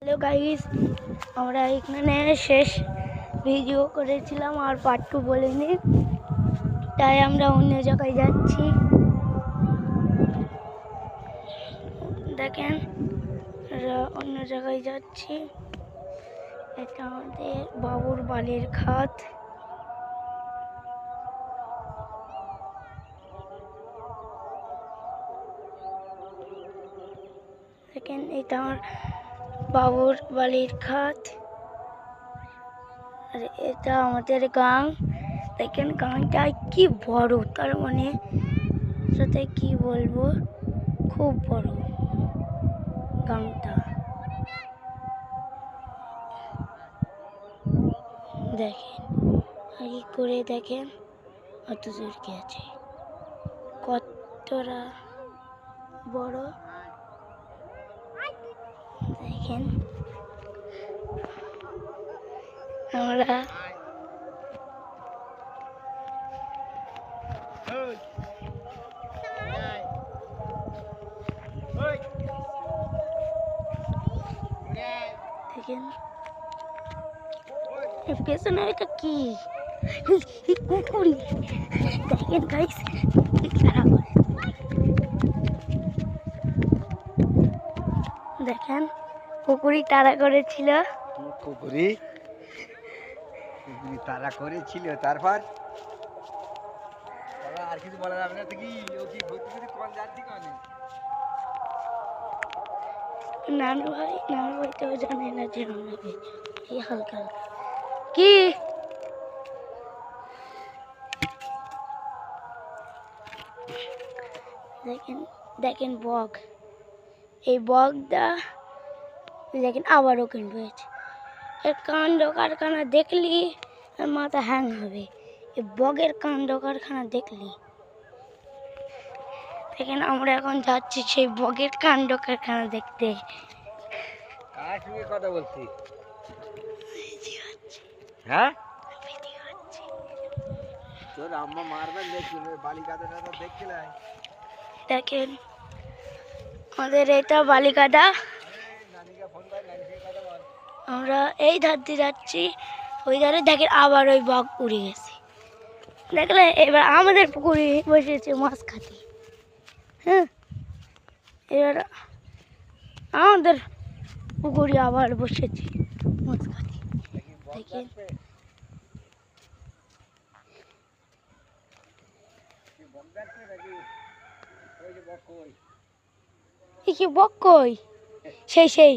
Hello guys, আমরা এখানে শেষ ভিডিও করেছিলাম আর পার্ট 2 বলিনি, তাই আমরা অন্য জায়গায় যাচ্ছি। দেখেন, অন্য জায়গায় যাচ্ছি। এটা আমাদের বাবুর বালির খাত। দেখেন, এটা আমার বাবুর বালির খাত আর এটা আমাদের গাং। দেখেন গাংটা কি বড়, তার মানে সাথে কি বলবো, খুব বড় গাংটা। দেখেন আর করে দেখেন কত জোর কি আছে, কতটা বড়। দেখেন আমরা দেখেন পেছনে এটা কি কুকুরি। দেখেন গাইস, দেখেন কুকুরি তাড়া করেছিল। কুকুরি তারা করেছিল, তারপর আর কিছু বলা যাবে না। কি ও কি কোন যাচ্ছি কোন নানু ভাই তো জানে না যে আমরা এই হালকা হালকা কি দেখেন। দেখেন বক, এই বকটা দেখেন আবারও কিন হয়েছে। এর কাণ্ড কারখানা দেখলি আর মাথা হ্যাং হবে। এই বগের কাণ্ড কারখানা দেখলি। দেখেন আমরা এখন যাচ্ছি সেই বগের কাণ্ড কারখানা দেখতে। কার সঙ্গে কথা বলছি? হ্যাঁ, তোর আম্মা মারবেন দেখি, বালিকাদাটা তো দেখছিলাই। দেখেন আমাদের এটা বালিকাদা। আমরা এই ধার দিয়ে যাচ্ছি, ওই ধারে দেখেন আবার ওই বক উড়ে গেছে। দেখলে এবার আমাদের পুকুরে বসেছে মাছ খাতে। হ্যাঁ, এবার আমাদের পুকুরে আবার বসেছে মাছ খাতে। দেখেন কি বক কই, সেই